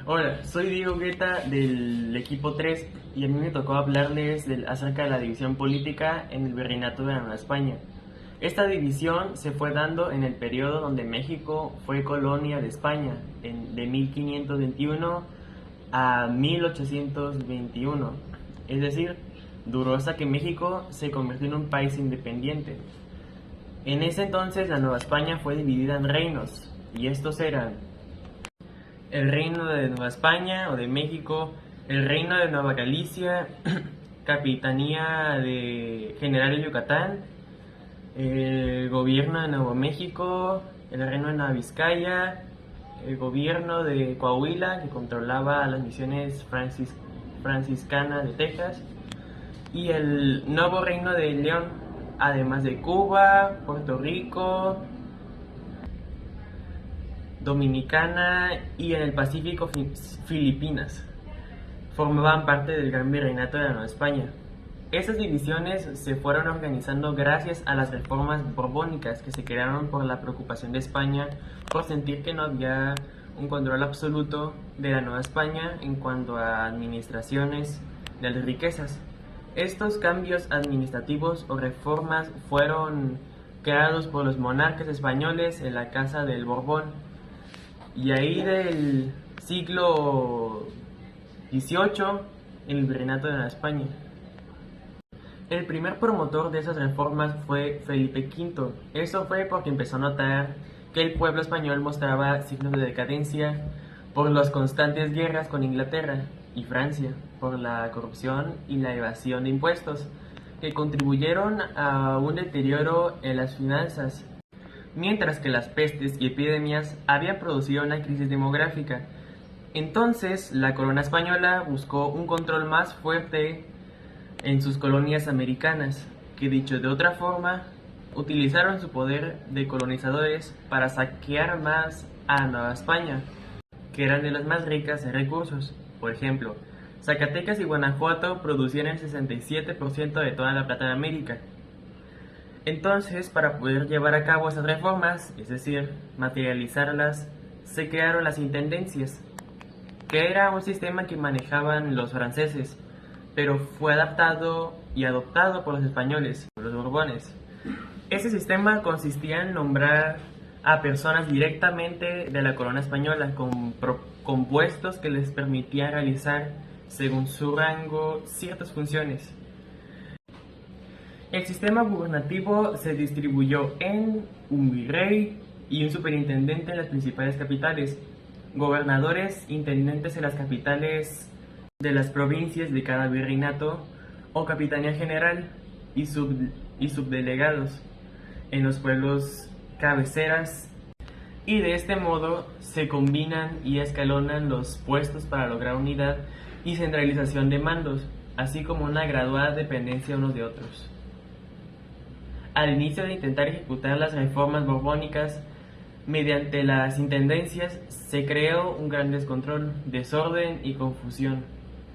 Hola, soy Diego Guetta del equipo 3 y a mí me tocó hablarles acerca de la división política en el Virreinato de la Nueva España. Esta división se fue dando en el periodo donde México fue colonia de España, de 1521 a 1821. Es decir, duró hasta que México se convirtió en un país independiente. En ese entonces la Nueva España fue dividida en reinos, y estos eran el Reino de Nueva España o de México, el Reino de Nueva Galicia, Capitanía de General de Yucatán, el Gobierno de Nuevo México, el Reino de Nueva Vizcaya, el Gobierno de Coahuila, que controlaba las misiones franciscanas de Texas, y el Nuevo Reino de León, además de Cuba, Puerto Rico, Dominicana y en el Pacífico Filipinas. Formaban parte del Gran Virreinato de la Nueva España. Estas divisiones se fueron organizando gracias a las reformas borbónicas que se crearon por la preocupación de España por sentir que no había un control absoluto de la Nueva España en cuanto a administraciones de las riquezas. Estos cambios administrativos o reformas fueron creados por los monarcas españoles en la Casa del Borbón, y ahí del siglo XVIII en el Virreinato de Nueva España. El primer promotor de esas reformas fue Felipe V. Eso fue porque empezó a notar que el pueblo español mostraba signos de decadencia por las constantes guerras con Inglaterra y Francia, por la corrupción y la evasión de impuestos, que contribuyeron a un deterioro en las finanzas, mientras que las pestes y epidemias habían producido una crisis demográfica. Entonces, la corona española buscó un control más fuerte en sus colonias americanas, que dicho de otra forma, utilizaron su poder de colonizadores para saquear más a Nueva España, que eran de las más ricas en recursos. Por ejemplo, Zacatecas y Guanajuato producían el 67% de toda la plata de América. Entonces, para poder llevar a cabo esas reformas, es decir, materializarlas, se crearon las intendencias, que era un sistema que manejaban los franceses, pero fue adaptado y adoptado por los españoles, por los borbones. Ese sistema consistía en nombrar a personas directamente de la corona española con puestos que les permitían realizar, según su rango, ciertas funciones. El sistema gubernativo se distribuyó en un virrey y un superintendente en las principales capitales, gobernadores, intendentes en las capitales de las provincias de cada virreinato o capitanía general y subdelegados en los pueblos cabeceras, y de este modo se combinan y escalonan los puestos para lograr unidad y centralización de mandos, así como una graduada dependencia unos de otros. Al inicio de intentar ejecutar las reformas borbónicas mediante las intendencias, se creó un gran descontrol, desorden y confusión,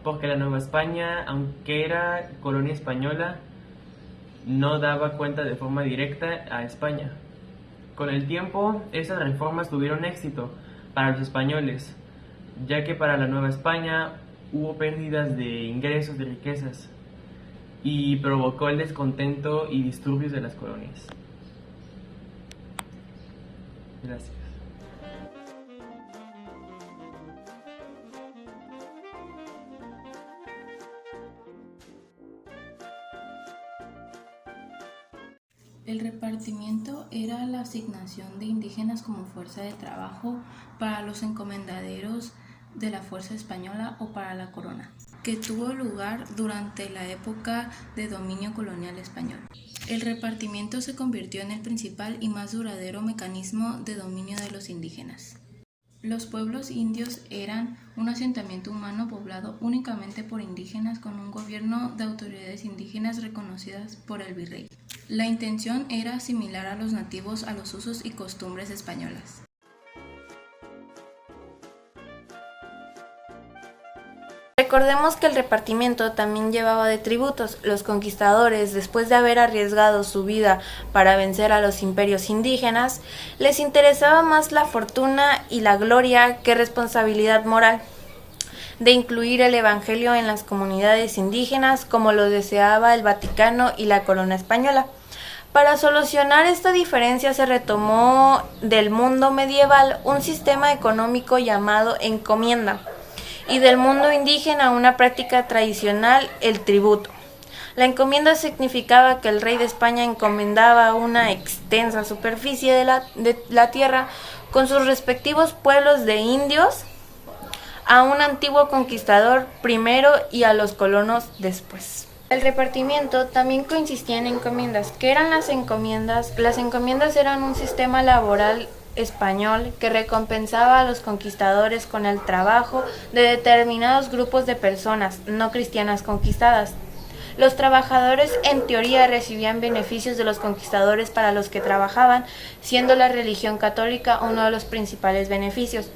porque la Nueva España, aunque era colonia española, no daba cuenta de forma directa a España. Con el tiempo, esas reformas tuvieron éxito para los españoles, ya que para la Nueva España hubo pérdidas de ingresos, de riquezas, y provocó el descontento y disturbios de las colonias. Gracias. El repartimiento era la asignación de indígenas como fuerza de trabajo para los encomenderos de la fuerza española o para la corona, que tuvo lugar durante la época de dominio colonial español. El repartimiento se convirtió en el principal y más duradero mecanismo de dominio de los indígenas. Los pueblos indios eran un asentamiento humano poblado únicamente por indígenas con un gobierno de autoridades indígenas reconocidas por el virrey. La intención era asimilar a los nativos a los usos y costumbres españolas. Recordemos que el repartimiento también llevaba de tributos. Los conquistadores, después de haber arriesgado su vida para vencer a los imperios indígenas, les interesaba más la fortuna y la gloria que responsabilidad moral. de incluir el Evangelio en las comunidades indígenas como lo deseaba el Vaticano y la corona española. Para solucionar esta diferencia se retomó del mundo medieval un sistema económico llamado encomienda y del mundo indígena una práctica tradicional, el tributo. La encomienda significaba que el rey de España encomendaba una extensa superficie de la tierra con sus respectivos pueblos de indios a un antiguo conquistador primero y a los colonos después. El repartimiento también consistía en encomiendas. ¿Qué eran las encomiendas? Las encomiendas eran un sistema laboral español que recompensaba a los conquistadores con el trabajo de determinados grupos de personas no cristianas conquistadas. Los trabajadores en teoría recibían beneficios de los conquistadores para los que trabajaban, siendo la religión católica uno de los principales beneficios.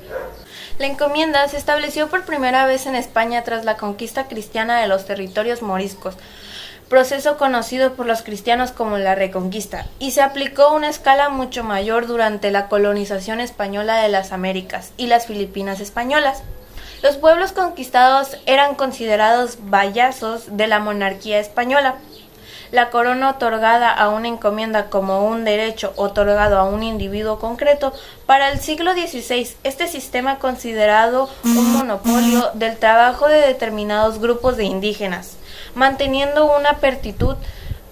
La encomienda se estableció por primera vez en España tras la conquista cristiana de los territorios moriscos, proceso conocido por los cristianos como la Reconquista, y se aplicó a una escala mucho mayor durante la colonización española de las Américas y las Filipinas españolas. Los pueblos conquistados eran considerados vasallos de la monarquía española. La corona otorgada a una encomienda como un derecho otorgado a un individuo concreto. Para el siglo XVI, este sistema considerado un monopolio del trabajo de determinados grupos de indígenas, manteniendo una pertitud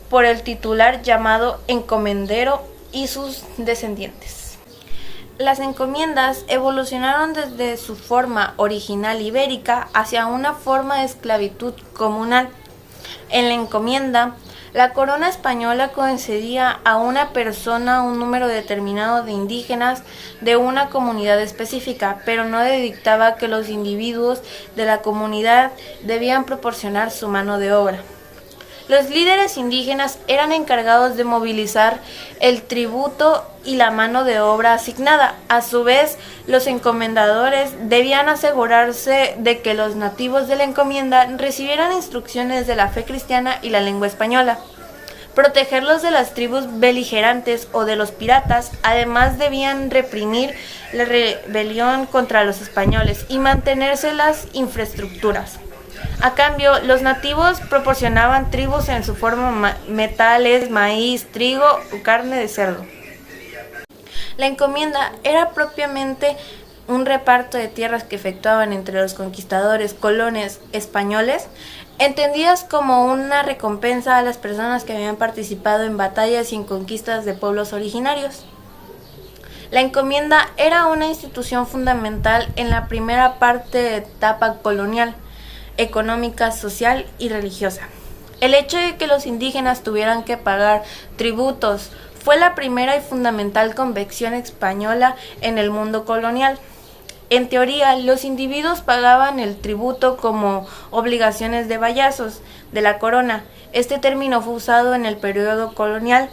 por el titular llamado encomendero y sus descendientes. Las encomiendas evolucionaron desde su forma original ibérica hacia una forma de esclavitud comunal. En la encomienda, la corona española concedía a una persona un número determinado de indígenas de una comunidad específica, pero no dictaba que los individuos de la comunidad debían proporcionar su mano de obra. Los líderes indígenas eran encargados de movilizar el tributo y la mano de obra asignada. A su vez, los encomendadores debían asegurarse de que los nativos de la encomienda recibieran instrucciones de la fe cristiana y la lengua española. Protegerlos de las tribus beligerantes o de los piratas, además debían reprimir la rebelión contra los españoles y mantenerse las infraestructuras. A cambio, los nativos proporcionaban tribus en su forma metales, maíz, trigo o carne de cerdo. La encomienda era propiamente un reparto de tierras que efectuaban entre los conquistadores colones españoles, entendidas como una recompensa a las personas que habían participado en batallas y en conquistas de pueblos originarios. La encomienda era una institución fundamental en la primera parte de etapa colonial, económica, social y religiosa. El hecho de que los indígenas tuvieran que pagar tributos fue la primera y fundamental convicción española en el mundo colonial. En teoría, los individuos pagaban el tributo como obligaciones de vasallos de la corona. Este término fue usado en el periodo colonial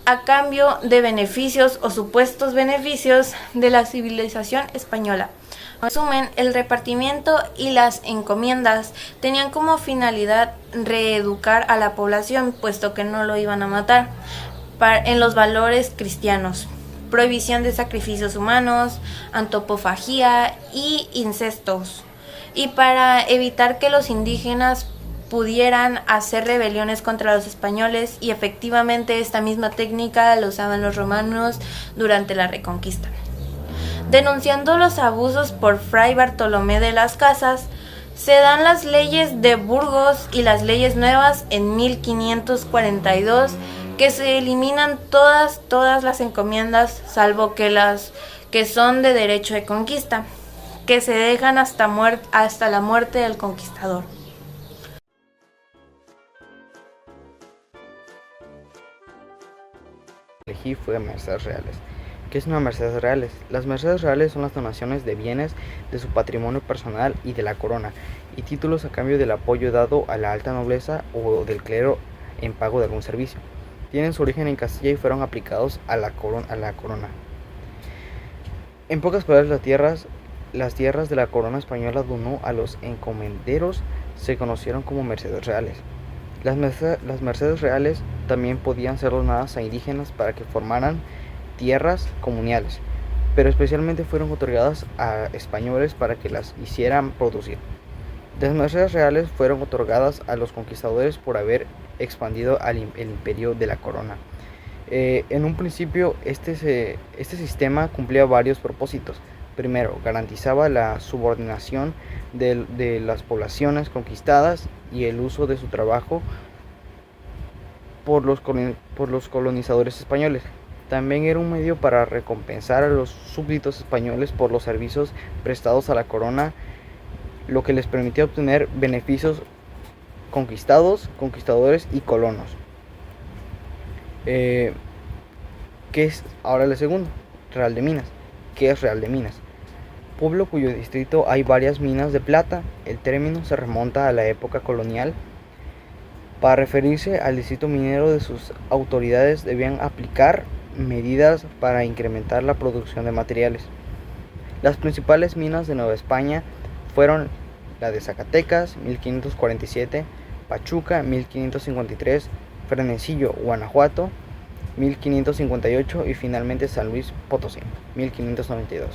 a cambio de beneficios o supuestos beneficios de la civilización española. En resumen, el repartimiento y las encomiendas tenían como finalidad reeducar a la población, puesto que no lo iban a matar, en los valores cristianos. Prohibición de sacrificios humanos, antropofagía y incestos. Y para evitar que los indígenas pudieran hacer rebeliones contra los españoles, y efectivamente esta misma técnica la usaban los romanos durante la Reconquista. Denunciando los abusos por Fray Bartolomé de las Casas, se dan las leyes de Burgos y las leyes nuevas en 1542, que se eliminan todas las encomiendas, salvo que las que son de derecho de conquista, que se dejan hasta la muerte del conquistador. Elegí fue mercedes reales. ¿Qué es una mercedes reales? Las mercedes reales son las donaciones de bienes de su patrimonio personal y de la corona, y títulos a cambio del apoyo dado a la alta nobleza o del clero en pago de algún servicio. Tienen su origen en Castilla y fueron aplicados a la corona. En pocas palabras, las tierras de la corona española donó a los encomenderos se conocieron como mercedes reales. Las mercedes reales también podían ser donadas a indígenas para que formaran tierras comunales, pero especialmente fueron otorgadas a españoles para que las hicieran producir. Las mercedes reales fueron otorgadas a los conquistadores por haber expandido el imperio de la corona. En un principio, este sistema cumplía varios propósitos. Primero, garantizaba la subordinación de las poblaciones conquistadas y el uso de su trabajo por los colonizadores españoles. También era un medio para recompensar a los súbditos españoles por los servicios prestados a la corona, lo que les permitía obtener beneficios conquistadores y colonos. ¿Qué es ahora el segundo? Real de Minas. ¿Qué es Real de Minas? Pueblo cuyo distrito hay varias minas de plata. El término se remonta a la época colonial. Para referirse al distrito minero, de sus autoridades debían aplicar medidas para incrementar la producción de materiales. Las principales minas de Nueva España fueron la de Zacatecas, 1547, Pachuca, 1553, Fresnillo, Guanajuato, 1558 y finalmente San Luis Potosí, 1592.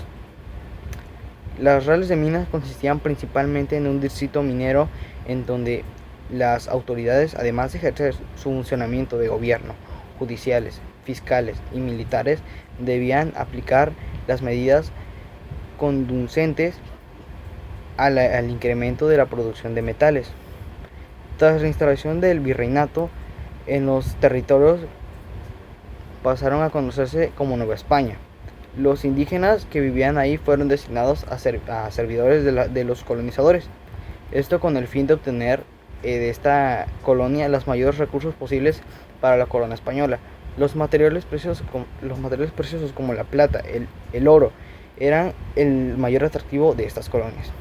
Las reales de minas consistían principalmente en un distrito minero en donde las autoridades, además de ejercer su funcionamiento de gobierno, judiciales, fiscales y militares, debían aplicar las medidas conducentes al incremento de la producción de metales. Tras la instalación del virreinato en los territorios, pasaron a conocerse como Nueva España. Los indígenas que vivían ahí fueron designados a servidores de los colonizadores. Esto con el fin de obtener de esta colonia los mayores recursos posibles para la corona española. Los materiales preciosos como la plata, el oro, eran el mayor atractivo de estas colonias.